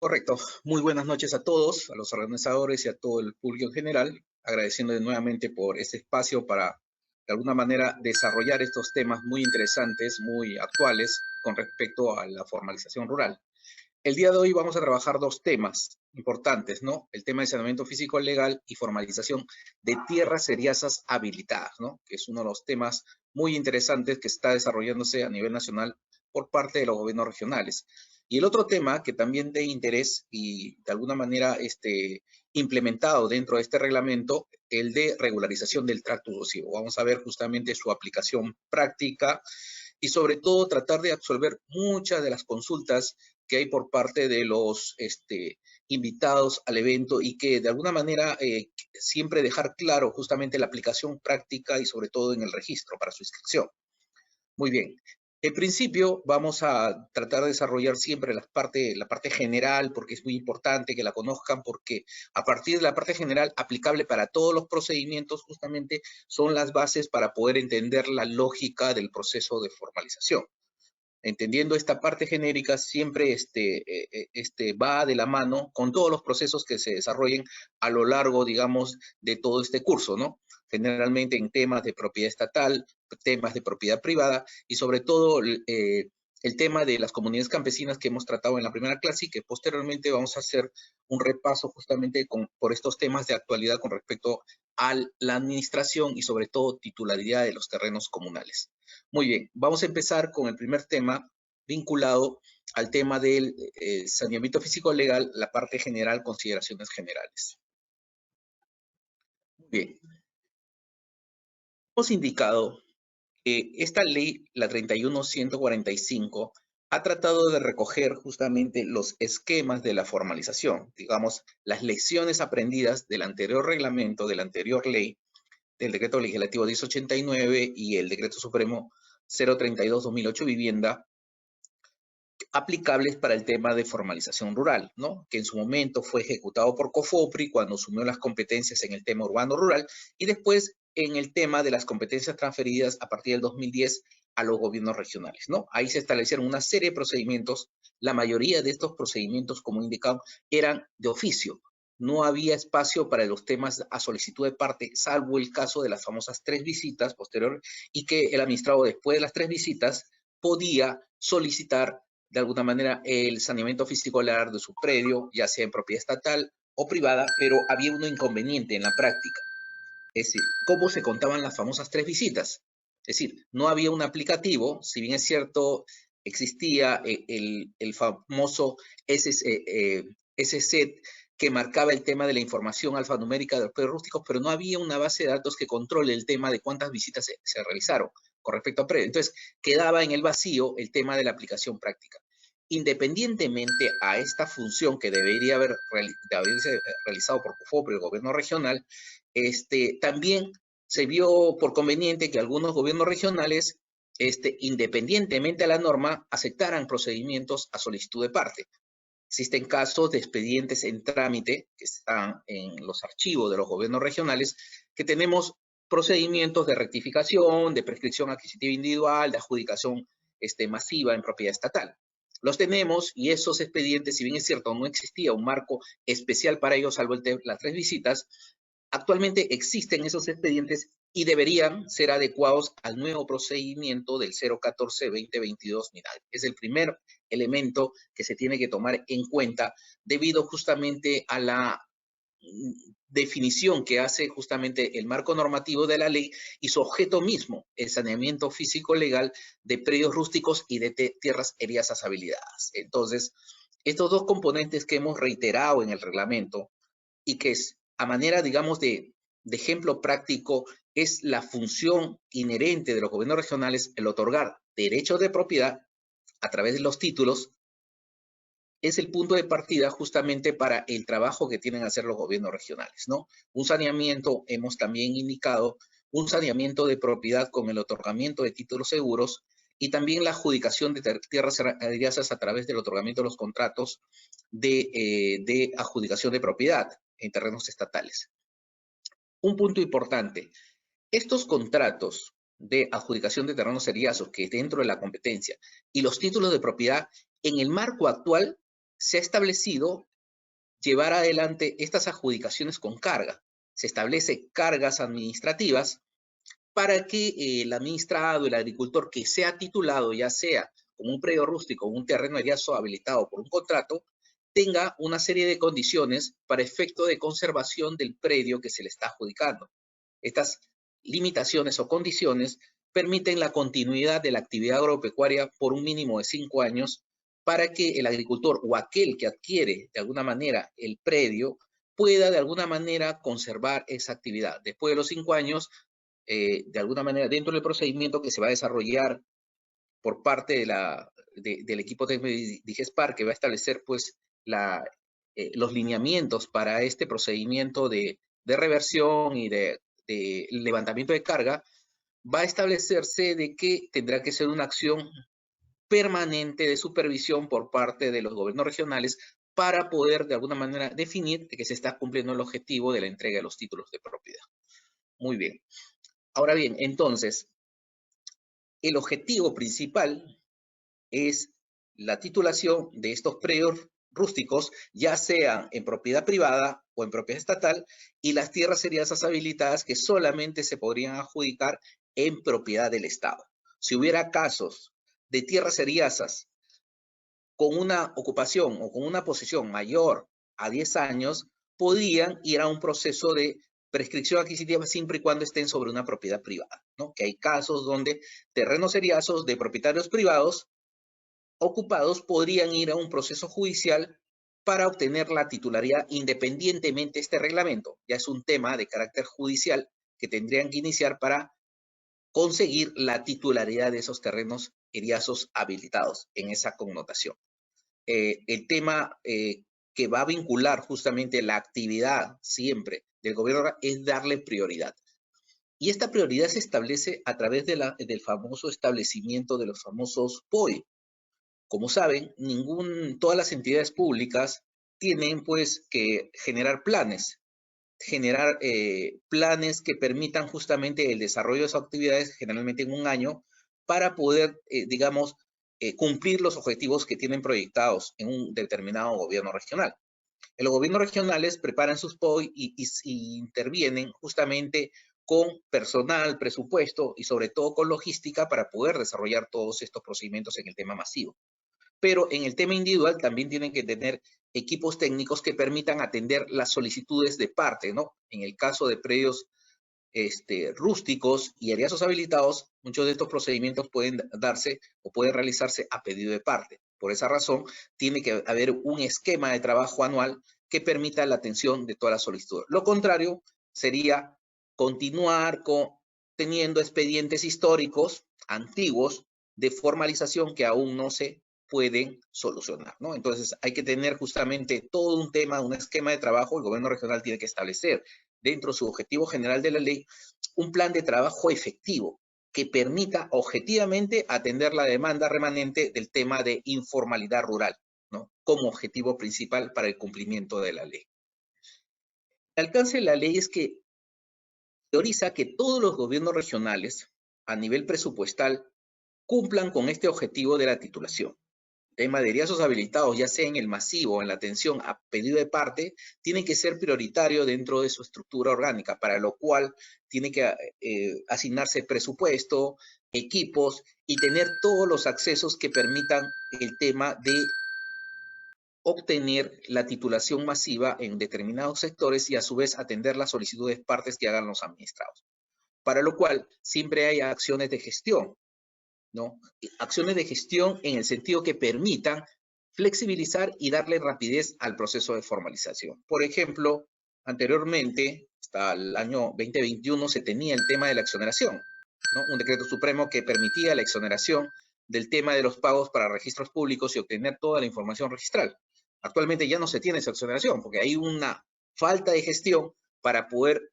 Correcto. Muy buenas noches a todos, a los organizadores y a todo el público en general, agradeciendo nuevamente por este espacio para, de alguna manera, desarrollar estos temas muy interesantes, muy actuales con respecto a la formalización rural. El día de hoy vamos a trabajar dos temas importantes, ¿no? El tema de saneamiento físico legal y formalización de tierras seriazas habilitadas, ¿no? Que es uno de los temas muy interesantes que está desarrollándose a nivel nacional por parte de los gobiernos regionales. Y el otro tema que también de interés y de alguna manera implementado dentro de este reglamento, el de regularización del tracto erosivo. Vamos a ver justamente su aplicación práctica y sobre todo tratar de absolver muchas de las consultas que hay por parte de los invitados al evento y que de alguna manera siempre dejar claro justamente la aplicación práctica y sobre todo en el registro para su inscripción. Muy bien. En principio vamos a tratar de desarrollar siempre la parte general porque es muy importante que la conozcan porque a partir de la parte general aplicable para todos los procedimientos justamente son las bases para poder entender la lógica del proceso de formalización. Entendiendo esta parte genérica, siempre va de la mano con todos los procesos que se desarrollen a lo largo, digamos, de todo este curso, ¿no? Generalmente en temas de propiedad estatal, temas de propiedad privada y sobre todo el tema de las comunidades campesinas que hemos tratado en la primera clase y que posteriormente vamos a hacer un repaso justamente por estos temas de actualidad con respecto a la administración y sobre todo titularidad de los terrenos comunales. Muy bien, vamos a empezar con el primer tema vinculado al tema del saneamiento físico legal, la parte general, consideraciones generales. Muy bien, hemos indicado que esta ley, la 31.145, ha tratado de recoger justamente los esquemas de la formalización, digamos, las lecciones aprendidas del anterior reglamento, de la anterior ley, del decreto legislativo 1089 y el decreto supremo 032-2008 vivienda, aplicables para el tema de formalización rural, ¿no? Que en su momento fue ejecutado por COFOPRI cuando asumió las competencias en el tema urbano-rural y después en el tema de las competencias transferidas a partir del 2010 a los gobiernos regionales, ¿no? Ahí se establecieron una serie de procedimientos. La mayoría de estos procedimientos, como indicado, eran de oficio. No había espacio para los temas a solicitud de parte, salvo el caso de las famosas 3 visitas posteriores y que el administrado después de las 3 visitas podía solicitar de alguna manera el saneamiento físico legal de su predio, ya sea en propiedad estatal o privada, pero había un inconveniente en la práctica. Es decir, ¿cómo se contaban las famosas 3 visitas? Es decir, no había un aplicativo, si bien es cierto, existía el famoso SSET que marcaba el tema de la información alfanumérica de los predios rústicos, pero no había una base de datos que controle el tema de cuántas visitas se realizaron con respecto a predio. Entonces, quedaba en el vacío el tema de la aplicación práctica. Independientemente a esta función que debería haberse realizado por COFOPRI, el gobierno regional, también se vio por conveniente que algunos gobiernos regionales, independientemente a la norma, aceptaran procedimientos a solicitud de parte. Existen casos de expedientes en trámite que están en los archivos de los gobiernos regionales, que tenemos procedimientos de rectificación, de prescripción adquisitiva individual, de adjudicación masiva en propiedad estatal. Los tenemos y esos expedientes, si bien es cierto, no existía un marco especial para ellos, salvo las 3 visitas, actualmente existen esos expedientes y deberían ser adecuados al nuevo procedimiento del 014-2022. Mira, es el primer elemento que se tiene que tomar en cuenta debido justamente a la definición que hace justamente el marco normativo de la ley y su objeto mismo, el saneamiento físico legal de predios rústicos y de tierras eriazas habilitadas. Entonces, estos dos componentes que hemos reiterado en el reglamento y que es a manera, digamos, de ejemplo práctico, es la función inherente de los gobiernos regionales el otorgar derechos de propiedad a través de los títulos, es el punto de partida justamente para el trabajo que tienen que hacer los gobiernos regionales, ¿no? Un saneamiento, hemos también indicado, un saneamiento de propiedad con el otorgamiento de títulos seguros y también la adjudicación de tierras eriazas a través del otorgamiento de los contratos de adjudicación de propiedad en terrenos estatales. Un punto importante, estos contratos de adjudicación de terrenos eriazos que dentro de la competencia y los títulos de propiedad en el marco actual se ha establecido llevar adelante estas adjudicaciones con carga. Se establece cargas administrativas para que el administrado, el agricultor que sea titulado, ya sea como un predio rústico o un terreno eriazo habilitado por un contrato, tenga una serie de condiciones para efecto de conservación del predio que se le está adjudicando. Estas limitaciones o condiciones permiten la continuidad de la actividad agropecuaria por un mínimo de 5 años para que el agricultor o aquel que adquiere de alguna manera el predio pueda de alguna manera conservar esa actividad. Después de los 5 años, de alguna manera, dentro del procedimiento que se va a desarrollar por parte del equipo técnico de DIGESPAR, que va a establecer pues los lineamientos para este procedimiento de reversión y de levantamiento de carga, va a establecerse de que tendrá que ser una acción permanente de supervisión por parte de los gobiernos regionales para poder de alguna manera definir que se está cumpliendo el objetivo de la entrega de los títulos de propiedad. Muy bien. Ahora bien, entonces, el objetivo principal es la titulación de estos predios rústicos, ya sean en propiedad privada o en propiedad estatal, y las tierras eriazas habilitadas que solamente se podrían adjudicar en propiedad del Estado. Si hubiera casos de tierras eriazas con una ocupación o con una posesión mayor a 10 años, podrían ir a un proceso de prescripción adquisitiva siempre y cuando estén sobre una propiedad privada, ¿no? Que hay casos donde terrenos eriazos de propietarios privados ocupados podrían ir a un proceso judicial para obtener la titularidad independientemente de este reglamento. Ya es un tema de carácter judicial que tendrían que iniciar para conseguir la titularidad de esos terrenos eriazos habilitados en esa connotación. El tema que va a vincular justamente la actividad siempre del gobierno es darle prioridad. Y esta prioridad se establece a través del famoso establecimiento de los famosos POI. Como saben, todas las entidades públicas tienen pues que generar planes que permitan justamente el desarrollo de sus actividades generalmente en un año para poder, digamos, cumplir los objetivos que tienen proyectados en un determinado gobierno regional. Los gobiernos regionales preparan sus POI y intervienen justamente con personal, presupuesto y sobre todo con logística para poder desarrollar todos estos procedimientos en el tema masivo. Pero en el tema individual también tienen que tener equipos técnicos que permitan atender las solicitudes de parte, ¿no? En el caso de predios rústicos y eriazos habilitados, muchos de estos procedimientos pueden darse o pueden realizarse a pedido de parte. Por esa razón, tiene que haber un esquema de trabajo anual que permita la atención de todas las solicitudes. Lo contrario sería continuar teniendo expedientes históricos antiguos de formalización que aún no se pueden solucionar, ¿no? Entonces hay que tener justamente todo un tema, un esquema de trabajo. El gobierno regional tiene que establecer dentro de su objetivo general de la ley un plan de trabajo efectivo que permita objetivamente atender la demanda remanente del tema de informalidad rural, ¿no? Como objetivo principal para el cumplimiento de la ley. El alcance de la ley es que prioriza que todos los gobiernos regionales a nivel presupuestal cumplan con este objetivo de la titulación. Tema de eriazos habilitados, ya sea en el masivo o en la atención a pedido de parte, tiene que ser prioritario dentro de su estructura orgánica, para lo cual tiene que asignarse presupuesto, equipos y tener todos los accesos que permitan el tema de obtener la titulación masiva en determinados sectores y a su vez atender las solicitudes de partes que hagan los administrados. Para lo cual siempre hay acciones de gestión, ¿no? Acciones de gestión en el sentido que permitan flexibilizar y darle rapidez al proceso de formalización. Por ejemplo, anteriormente, hasta el año 2021, se tenía el tema de la exoneración, ¿no? Un decreto supremo que permitía la exoneración del tema de los pagos para registros públicos y obtener toda la información registral. Actualmente ya no se tiene esa exoneración porque hay una falta de gestión para poder,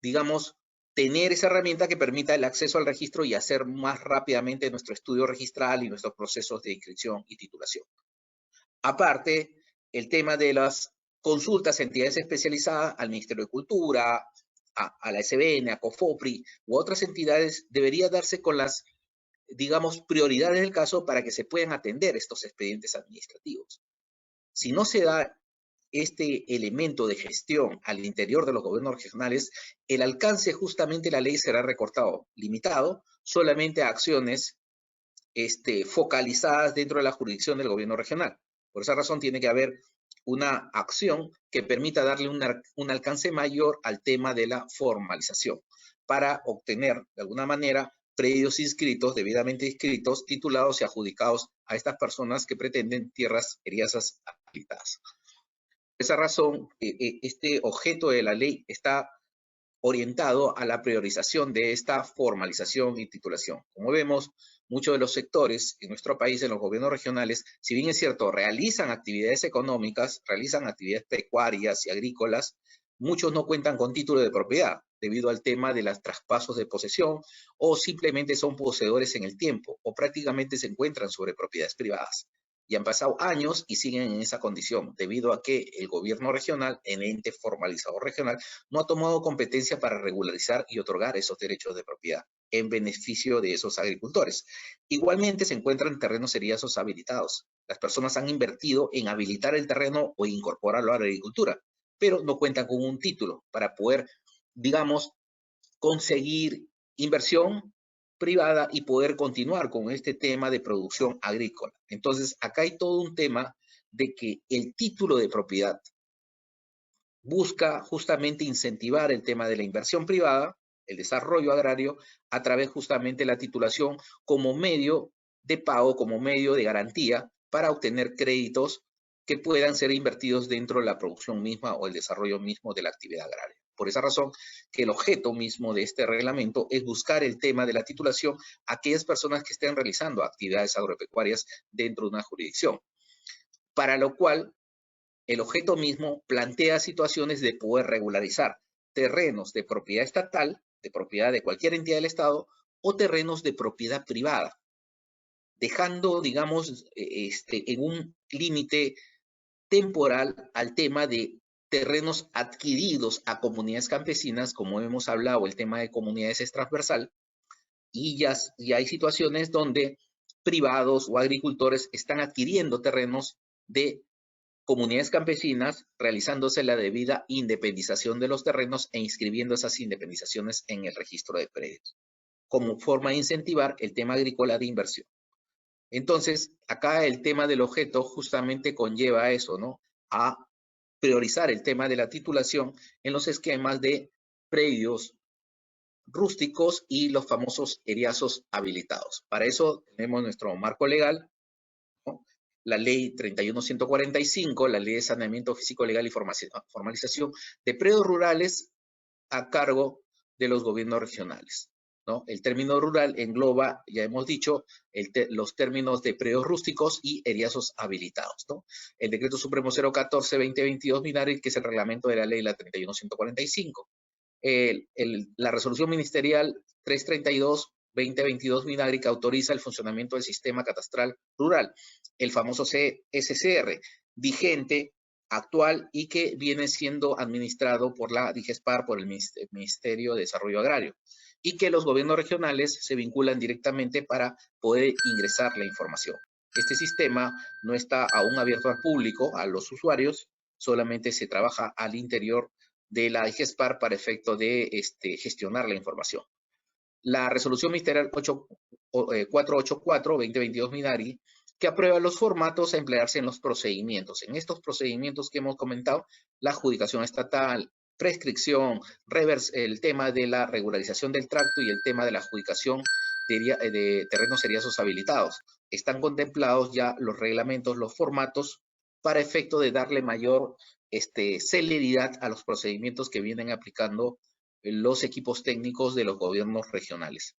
digamos, tener esa herramienta que permita el acceso al registro y hacer más rápidamente nuestro estudio registral y nuestros procesos de inscripción y titulación. Aparte, el tema de las consultas a entidades especializadas, al Ministerio de Cultura, a la SBN, a COFOPRI u otras entidades, debería darse con las, digamos, prioridades del caso para que se puedan atender estos expedientes administrativos. Si no se da este elemento de gestión al interior de los gobiernos regionales, el alcance justamente de la ley será recortado, limitado solamente a acciones focalizadas dentro de la jurisdicción del gobierno regional. Por esa razón tiene que haber una acción que permita darle un alcance mayor al tema de la formalización para obtener, de alguna manera, predios inscritos, debidamente inscritos, titulados y adjudicados a estas personas que pretenden tierras eriazas habilitadas. Por esa razón, este objeto de la ley está orientado a la priorización de esta formalización y titulación. Como vemos, muchos de los sectores en nuestro país, en los gobiernos regionales, si bien es cierto, realizan actividades económicas, realizan actividades pecuarias y agrícolas, muchos no cuentan con título de propiedad debido al tema de los traspasos de posesión o simplemente son poseedores en el tiempo o prácticamente se encuentran sobre propiedades privadas. Y han pasado años y siguen en esa condición, debido a que el gobierno regional, el ente formalizador regional, no ha tomado competencia para regularizar y otorgar esos derechos de propiedad en beneficio de esos agricultores. Igualmente se encuentran terrenos eriazos habilitados. Las personas han invertido en habilitar el terreno o incorporarlo a la agricultura, pero no cuentan con un título para poder, digamos, conseguir inversión privada y poder continuar con este tema de producción agrícola. Entonces, acá hay todo un tema de que el título de propiedad busca justamente incentivar el tema de la inversión privada, el desarrollo agrario, a través justamente de la titulación como medio de pago, como medio de garantía para obtener créditos que puedan ser invertidos dentro de la producción misma o el desarrollo mismo de la actividad agraria. Por esa razón que el objeto mismo de este reglamento es buscar el tema de la titulación a aquellas personas que estén realizando actividades agropecuarias dentro de una jurisdicción, para lo cual el objeto mismo plantea situaciones de poder regularizar terrenos de propiedad estatal, de propiedad de cualquier entidad del Estado, o terrenos de propiedad privada, dejando, digamos, en un límite temporal al tema de terrenos adquiridos a comunidades campesinas, como hemos hablado, el tema de comunidades es transversal, y ya hay situaciones donde privados o agricultores están adquiriendo terrenos de comunidades campesinas, realizándose la debida independización de los terrenos e inscribiendo esas independizaciones en el registro de predios, como forma de incentivar el tema agrícola de inversión. Entonces, acá el tema del objeto justamente conlleva a eso, ¿no? A priorizar el tema de la titulación en los esquemas de predios rústicos y los famosos eriazos habilitados. Para eso tenemos nuestro marco legal, ¿no? La ley 31.145, la ley de saneamiento físico, legal y formalización de predios rurales a cargo de los gobiernos regionales, ¿no? El término rural engloba, ya hemos dicho, los términos de predios rústicos y eriazos habilitados, ¿no? El Decreto Supremo 014-2022 Minari, que es el reglamento de la ley la 31.145. La resolución ministerial 332-2022 Minagri, que autoriza el funcionamiento del sistema catastral rural, el famoso SCR, vigente, actual y que viene siendo administrado por la DIGESPAR, por el Ministerio de Desarrollo Agrario, y que los gobiernos regionales se vinculan directamente para poder ingresar la información. Este sistema no está aún abierto al público, a los usuarios, solamente se trabaja al interior de la DIGESPAR para efecto de gestionar la información. La resolución ministerial 484-2022 Minari, que aprueba los formatos a emplearse en los procedimientos. En estos procedimientos que hemos comentado, la adjudicación estatal, prescripción, el tema de la regularización del tracto y el tema de la adjudicación de terrenos eriazos habilitados. Están contemplados ya los reglamentos, los formatos, para efecto de darle mayor celeridad a los procedimientos que vienen aplicando los equipos técnicos de los gobiernos regionales.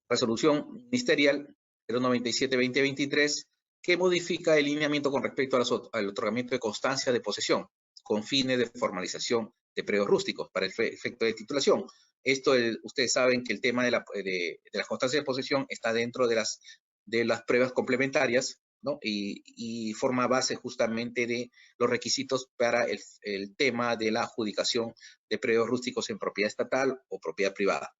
Resolución ministerial 097-2023, que modifica el lineamiento con respecto al otorgamiento de constancia de posesión con fines de formalización de predios rústicos para el efecto de titulación. Esto, ustedes saben que el tema de la constancia de posesión está dentro de las pruebas complementarias, ¿no? Y forma base justamente de los requisitos para el tema de la adjudicación de predios rústicos en propiedad estatal o propiedad privada.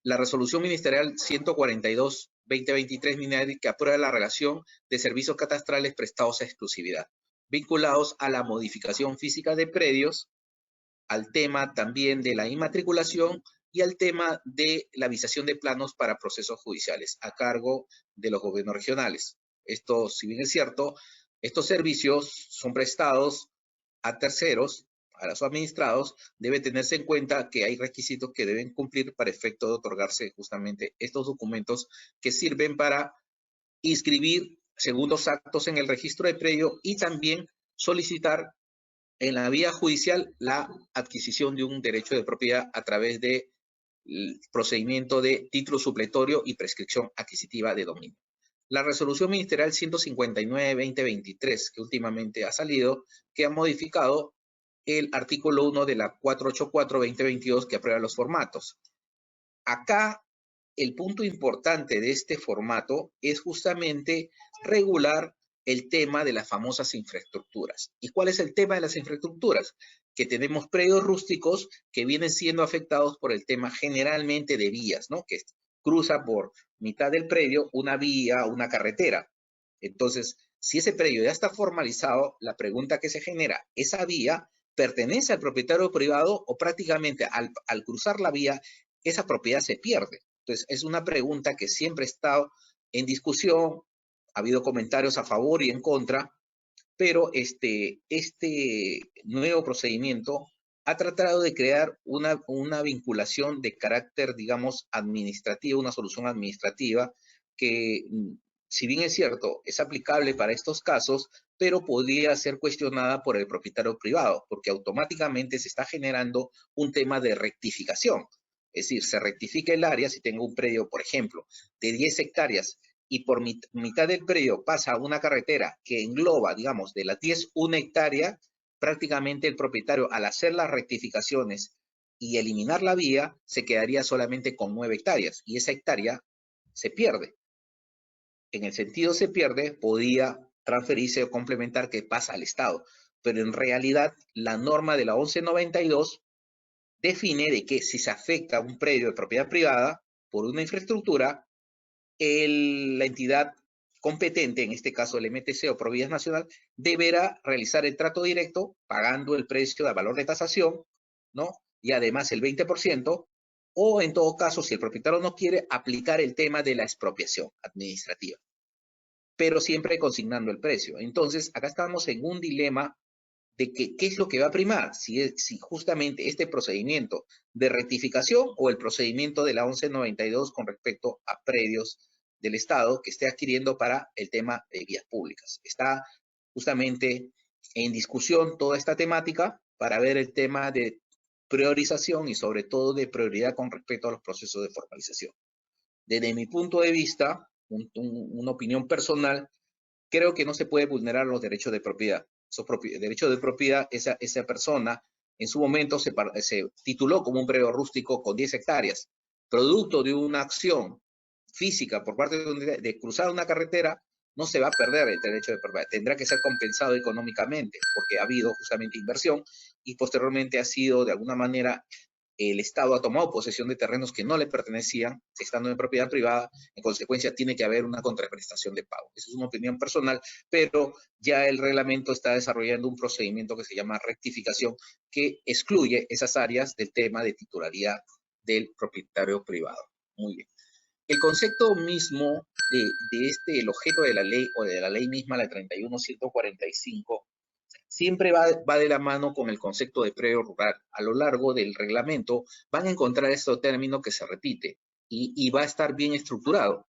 La resolución ministerial 142-2022 2023 MINEDI, que aprueba la relación de servicios catastrales prestados a exclusividad, vinculados a la modificación física de predios, al tema también de la inmatriculación y al tema de la visación de planos para procesos judiciales a cargo de los gobiernos regionales. Esto, si bien es cierto, estos servicios son prestados a terceros, a los administrados. Debe tenerse en cuenta que hay requisitos que deben cumplir para efecto de otorgarse justamente estos documentos que sirven para inscribir segundos actos en el registro de predio y también solicitar en la vía judicial la adquisición de un derecho de propiedad a través del procedimiento de título supletorio y prescripción adquisitiva de dominio. La resolución ministerial 159-2023, que últimamente ha salido, que ha modificado el artículo 1 de la 484-2022, que aprueba los formatos. Acá, el punto importante de este formato es justamente regular el tema de las famosas infraestructuras. ¿Y cuál es el tema de las infraestructuras? Que tenemos predios rústicos que vienen siendo afectados por el tema generalmente de vías, ¿no? Que cruza por mitad del predio una vía, una carretera. Entonces, si ese predio ya está formalizado, la pregunta que se genera, ¿esa vía pertenece al propietario privado o prácticamente al cruzar la vía, esa propiedad se pierde? Entonces, es una pregunta que siempre ha estado en discusión. Ha habido comentarios a favor y en contra, pero este nuevo procedimiento ha tratado de crear una vinculación de carácter, digamos, administrativo, una solución administrativa que, si bien es cierto, es aplicable para estos casos, pero podría ser cuestionada por el propietario privado, porque automáticamente se está generando un tema de rectificación. Es decir, se rectifica el área si tengo un predio, por ejemplo, de 10 hectáreas y por mitad del predio pasa una carretera que engloba, digamos, de las 10, una hectárea, prácticamente el propietario, al hacer las rectificaciones y eliminar la vía, se quedaría solamente con 9 hectáreas y esa hectárea se pierde. En el sentido se pierde, podría transferirse o complementar que pasa al Estado, pero en realidad la norma de la 1192 define de que si se afecta un predio de propiedad privada por una infraestructura, la entidad competente, en este caso el MTC o Provías Nacional, deberá realizar el trato directo pagando el precio de valor de tasación, ¿no? Y además el 20%, o en todo caso, si el propietario no quiere, aplicar el tema de la expropiación administrativa, pero siempre consignando el precio. Entonces, acá estamos en un dilema de que, qué es lo que va a primar, si justamente este procedimiento de rectificación o el procedimiento de la 1192 con respecto a predios del Estado que esté adquiriendo para el tema de vías públicas. Está justamente en discusión toda esta temática para ver el tema de priorización y sobre todo de prioridad con respecto a los procesos de formalización. Desde mi punto de vista, una opinión personal, creo que no se puede vulnerar los derechos de propiedad. Esos derechos de propiedad, esa persona en su momento se tituló como un predio rústico con 10 hectáreas, producto de una acción física por parte de cruzar una carretera, no se va a perder el derecho de propiedad. Tendrá que ser compensado económicamente porque ha habido justamente inversión y posteriormente ha sido de alguna manera el Estado ha tomado posesión de terrenos que no le pertenecían, estando en propiedad privada, en consecuencia tiene que haber una contraprestación de pago. Esa es una opinión personal, pero ya el reglamento está desarrollando un procedimiento que se llama rectificación, que excluye esas áreas del tema de titularidad del propietario privado. Muy bien. El concepto mismo el objeto de la ley o de la ley misma, la 31.145, siempre va de la mano con el concepto de predio rural. A lo largo del reglamento van a encontrar este término que se repite y va a estar bien estructurado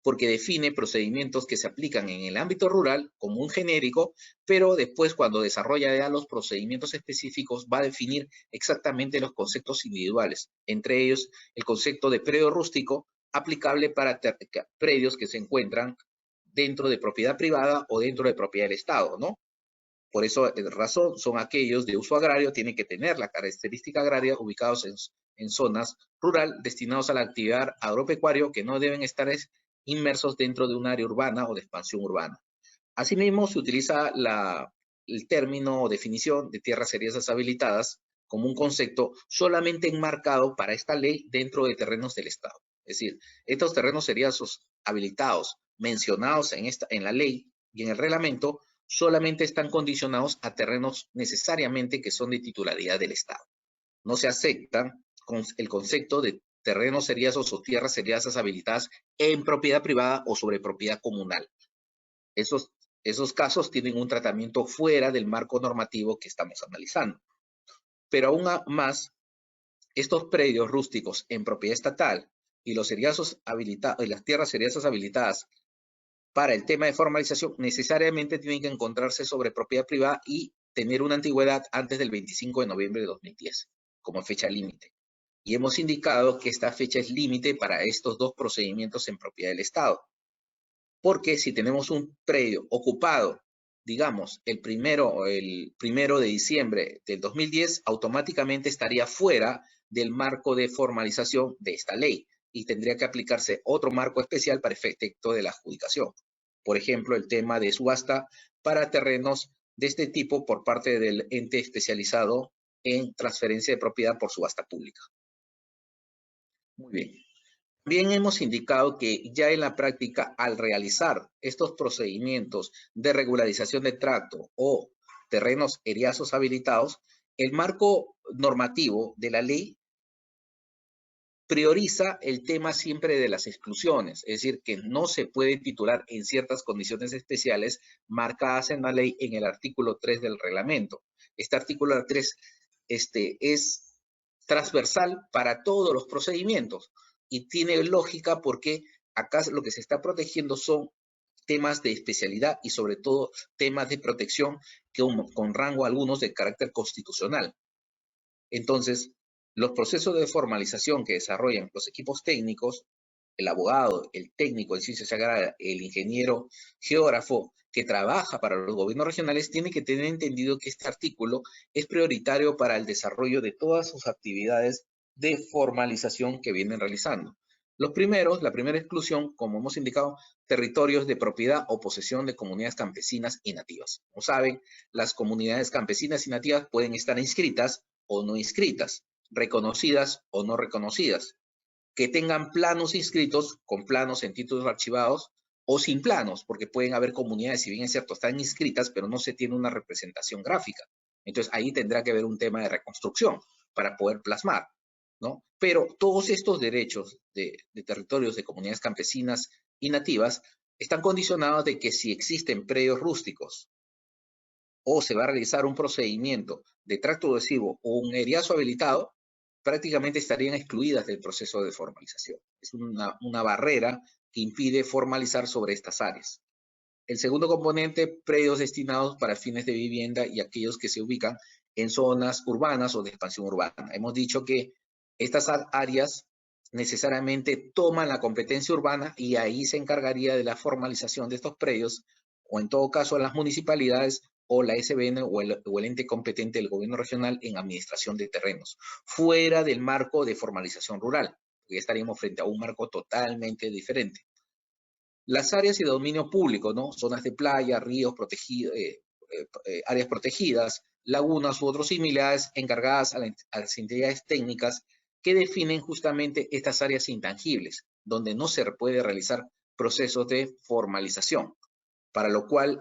porque define procedimientos que se aplican en el ámbito rural como un genérico, pero después cuando desarrolla ya los procedimientos específicos va a definir exactamente los conceptos individuales, entre ellos el concepto de predio rústico aplicable para predios que se encuentran dentro de propiedad privada o dentro de propiedad del Estado, ¿no? Por eso, razón, son aquellos de uso agrario, tienen que tener la característica agraria ubicados en zonas rural destinados a la actividad agropecuaria que no deben estar inmersos dentro de un área urbana o de expansión urbana. Asimismo, se utiliza el término o definición de tierras serias habilitadas como un concepto solamente enmarcado para esta ley dentro de terrenos del Estado. Es decir, estos terrenos seriazos habilitados mencionados en la ley y en el reglamento solamente están condicionados a terrenos necesariamente que son de titularidad del Estado. No se aceptan el concepto de terrenos seriazos o tierras seriazas habilitadas en propiedad privada o sobre propiedad comunal. Esos casos tienen un tratamiento fuera del marco normativo que estamos analizando. Pero aún más, estos predios rústicos en propiedad estatal y los seriazos habilitados, y las tierras seriazas habilitadas para el tema de formalización necesariamente tienen que encontrarse sobre propiedad privada y tener una antigüedad antes del 25 de noviembre de 2010 como fecha límite. Y hemos indicado que esta fecha es límite para estos dos procedimientos en propiedad del Estado. Porque si tenemos un predio ocupado, digamos, el primero de diciembre del 2010, automáticamente estaría fuera del marco de formalización de esta ley y tendría que aplicarse otro marco especial para efecto de la adjudicación. Por ejemplo, el tema de subasta para terrenos de este tipo por parte del ente especializado en transferencia de propiedad por subasta pública. Muy bien. Bien, hemos indicado que ya en la práctica, al realizar estos procedimientos de regularización de tracto o terrenos eriazos habilitados, el marco normativo de la ley prioriza el tema siempre de las exclusiones, es decir, que no se puede titular en ciertas condiciones especiales marcadas en la ley en el artículo 3 del reglamento. Este artículo 3 es transversal para todos los procedimientos y tiene lógica porque acá lo que se está protegiendo son temas de especialidad y sobre todo temas de protección con rango algunos de carácter constitucional. Entonces, los procesos de formalización que desarrollan los equipos técnicos, el abogado, el técnico en ciencias agrarias, el ingeniero geógrafo que trabaja para los gobiernos regionales, tiene que tener entendido que este artículo es prioritario para el desarrollo de todas sus actividades de formalización que vienen realizando. La primera exclusión, como hemos indicado, territorios de propiedad o posesión de comunidades campesinas y nativas. Como saben, las comunidades campesinas y nativas pueden estar inscritas o no inscritas, reconocidas o no reconocidas, que tengan planos inscritos con planos en títulos archivados o sin planos, porque pueden haber comunidades, si bien es cierto, están inscritas, pero no se tiene una representación gráfica. Entonces ahí tendrá que haber un tema de reconstrucción para poder plasmar, ¿no? Pero todos estos derechos de territorios de comunidades campesinas y nativas están condicionados de que si existen predios rústicos o se va a realizar un procedimiento de tracto adhesivo o un eriazo habilitado, prácticamente estarían excluidas del proceso de formalización. Es una barrera que impide formalizar sobre estas áreas. El segundo componente, predios destinados para fines de vivienda y aquellos que se ubican en zonas urbanas o de expansión urbana. Hemos dicho que estas áreas necesariamente toman la competencia urbana y ahí se encargaría de la formalización de estos predios o en todo caso las municipalidades o la SBN o el ente competente del gobierno regional en administración de terrenos, fuera del marco de formalización rural, porque estaríamos frente a un marco totalmente diferente. Las áreas de dominio público, ¿no? Zonas de playa, ríos protegidos, áreas protegidas, lagunas u otros similares encargadas a las entidades técnicas que definen justamente estas áreas intangibles, donde no se puede realizar procesos de formalización, para lo cual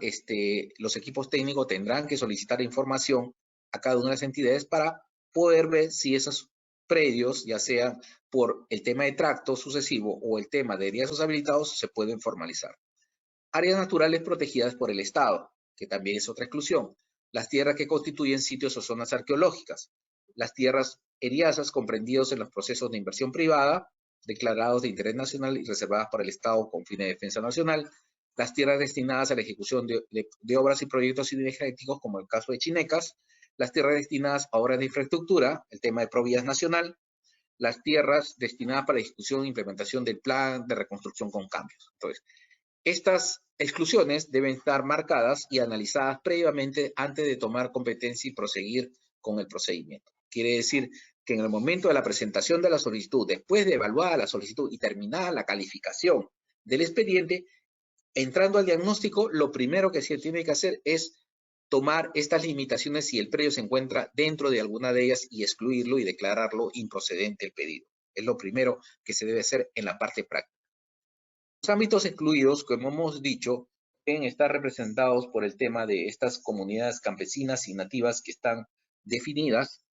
los equipos técnicos tendrán que solicitar información a cada una de las entidades para poder ver si esos predios, ya sea por el tema de tracto sucesivo o el tema de eriazos habilitados, se pueden formalizar. Áreas naturales protegidas por el Estado, que también es otra exclusión. Las tierras que constituyen sitios o zonas arqueológicas. Las tierras eriazas comprendidos en los procesos de inversión privada, declarados de interés nacional y reservadas para el Estado con fines de defensa nacional. Las tierras destinadas a la ejecución de obras y proyectos energéticos, como el caso de Chinecas. Las tierras destinadas a obras de infraestructura, el tema de Provías Nacional. Las tierras destinadas para la ejecución e implementación del plan de reconstrucción con cambios. Entonces, estas exclusiones deben estar marcadas y analizadas previamente antes de tomar competencia y proseguir con el procedimiento. Quiere decir que en el momento de la presentación de la solicitud, después de evaluada la solicitud y terminada la calificación del expediente, entrando al diagnóstico, lo primero que se tiene que hacer es tomar estas limitaciones si el predio se encuentra dentro de alguna de ellas y excluirlo y declararlo improcedente el pedido. Es lo primero que se debe hacer en la parte práctica. Los ámbitos excluidos, como hemos dicho, pueden estar representados por el tema de estas comunidades campesinas y nativas que están definidas,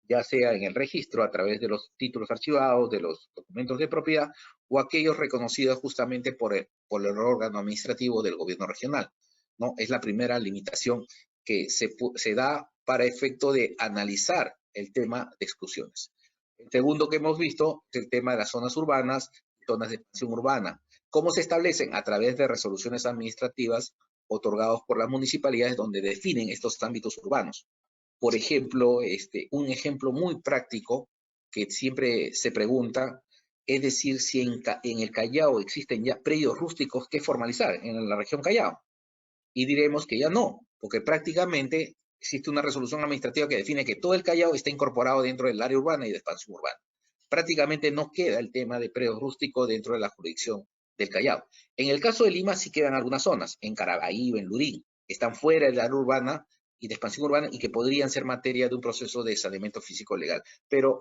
ya sea en el registro a través de los títulos archivados, de los documentos de propiedad, o aquellos reconocidos justamente por el órgano administrativo del gobierno regional, ¿no? Es la primera limitación que se da para efecto de analizar el tema de exclusiones. El segundo que hemos visto es el tema de las zonas urbanas, zonas de expansión urbana. ¿Cómo se establecen? A través de resoluciones administrativas otorgadas por las municipalidades donde definen estos ámbitos urbanos. Por ejemplo, un ejemplo muy práctico que siempre se pregunta, es decir, si en el Callao existen ya predios rústicos que formalizar en la región Callao. Y diremos que ya no, porque prácticamente existe una resolución administrativa que define que todo el Callao está incorporado dentro del área urbana y de expansión urbana. Prácticamente no queda el tema de predios rústicos dentro de la jurisdicción del Callao. En el caso de Lima sí quedan algunas zonas, en Caraballo, en Lurín, están fuera del área urbana y de expansión urbana y que podrían ser materia de un proceso de saneamiento físico legal. Pero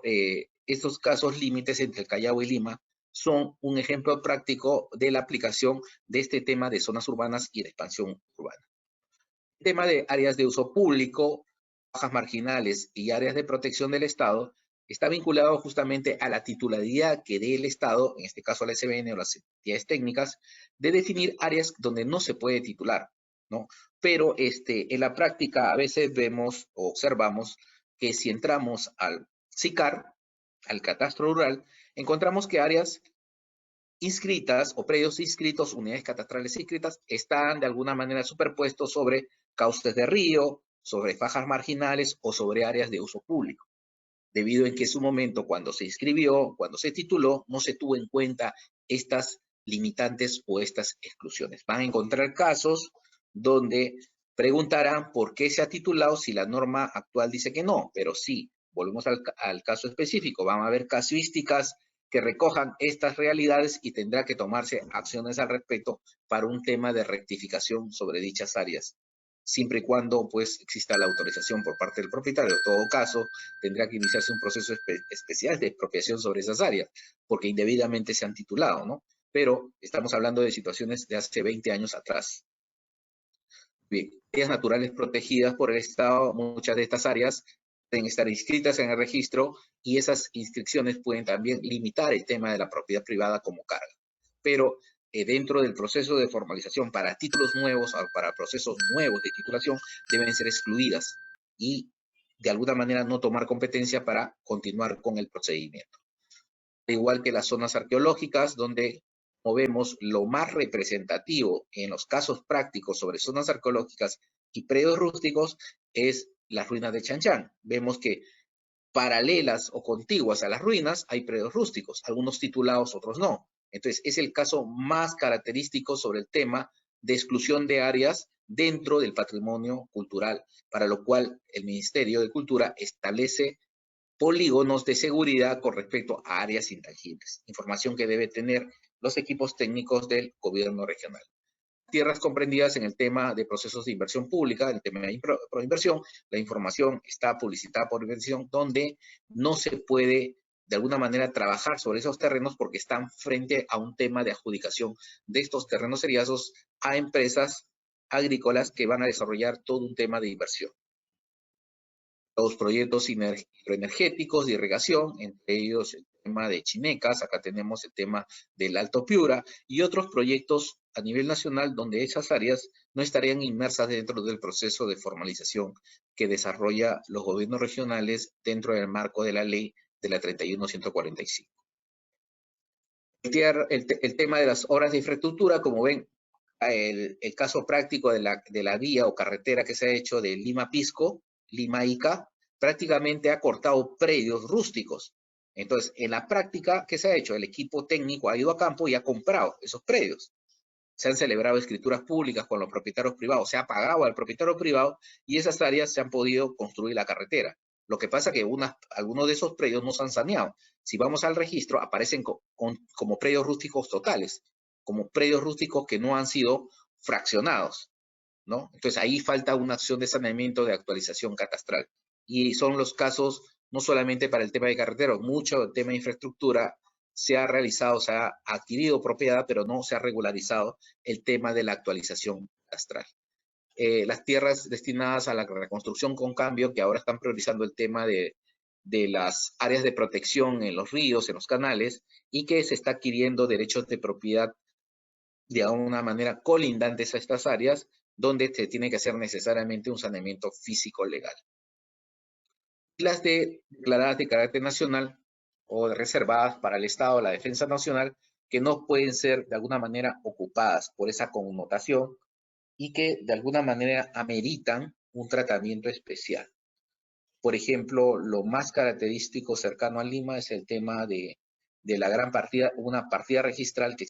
estos casos límites entre el Callao y Lima son un ejemplo práctico de la aplicación de este tema de zonas urbanas y de expansión urbana. El tema de áreas de uso público, bajas marginales y áreas de protección del Estado está vinculado justamente a la titularidad que dé el Estado, en este caso la SBN o las entidades técnicas, de definir áreas donde no se puede titular, ¿no? Pero en la práctica a veces vemos o observamos que si entramos al SICAR, al catastro rural, encontramos que áreas inscritas o predios inscritos, unidades catastrales inscritas, están de alguna manera superpuestos sobre cauces de río, sobre fajas marginales o sobre áreas de uso público, debido en que en su momento cuando se inscribió, cuando se tituló, no se tuvo en cuenta estas limitantes o estas exclusiones. Van a encontrar casos donde preguntarán por qué se ha titulado si la norma actual dice que no, pero sí, volvemos al caso específico, van a haber casuísticas que recojan estas realidades y tendrá que tomarse acciones al respecto para un tema de rectificación sobre dichas áreas, siempre y cuando pues exista la autorización por parte del propietario. En todo caso, tendrá que iniciarse un proceso especial de expropiación sobre esas áreas, porque indebidamente se han titulado, ¿no? Pero estamos hablando de situaciones de hace 20 años atrás. Bien, áreas naturales protegidas por el Estado, muchas de estas áreas pueden estar inscritas en el registro y esas inscripciones pueden también limitar el tema de la propiedad privada como carga. Pero dentro del proceso de formalización para títulos nuevos, para procesos nuevos de titulación, deben ser excluidas y de alguna manera no tomar competencia para continuar con el procedimiento. Igual que las zonas arqueológicas, donde como vemos lo más representativo en los casos prácticos sobre zonas arqueológicas y predios rústicos es las ruinas de Chan. Vemos que paralelas o contiguas a las ruinas hay predios rústicos, algunos titulados, otros no. Entonces, es el caso más característico sobre el tema de exclusión de áreas dentro del patrimonio cultural, para lo cual el Ministerio de Cultura establece polígonos de seguridad con respecto a áreas intangibles, información que debe tener los equipos técnicos del gobierno regional. Tierras comprendidas en el tema de procesos de inversión pública, el tema de proinversión, la información está publicitada por inversión, donde no se puede de alguna manera trabajar sobre esos terrenos porque están frente a un tema de adjudicación de estos terrenos seriazos a empresas agrícolas que van a desarrollar todo un tema de inversión. Los proyectos hidroenergéticos de irrigación, entre ellos el tema de Chinecas, acá tenemos el tema del Alto Piura y otros proyectos a nivel nacional donde esas áreas no estarían inmersas dentro del proceso de formalización que desarrolla los gobiernos regionales dentro del marco de la ley de la 31.145. El tema de las obras de infraestructura, como ven, el caso práctico de la vía o carretera que se ha hecho de Lima-Pisco, Lima-Ica, prácticamente ha cortado predios rústicos. Entonces, en la práctica, ¿qué se ha hecho? El equipo técnico ha ido a campo y ha comprado esos predios. Se han celebrado escrituras públicas con los propietarios privados, se ha pagado al propietario privado y esas áreas se han podido construir la carretera. Lo que pasa es que algunos de esos predios no se han saneado. Si vamos al registro, aparecen como predios rústicos totales, como predios rústicos que no han sido fraccionados, ¿no? Entonces ahí falta una acción de saneamiento, de actualización catastral. Y son los casos, no solamente para el tema de carreteros, mucho tema de infraestructura se ha realizado, se ha adquirido propiedad, pero no se ha regularizado el tema de la actualización catastral. Las tierras destinadas a la reconstrucción con cambio, que ahora están priorizando el tema de las áreas de protección en los ríos, en los canales, y que se está adquiriendo derechos de propiedad de alguna manera colindantes a estas áreas, donde se tiene que hacer necesariamente un saneamiento físico legal. Las declaradas de carácter nacional o reservadas para el Estado, la defensa nacional, que no pueden ser de alguna manera ocupadas por esa connotación y que de alguna manera ameritan un tratamiento especial. Por ejemplo, lo más característico cercano a Lima es el tema de la gran partida, una partida registral que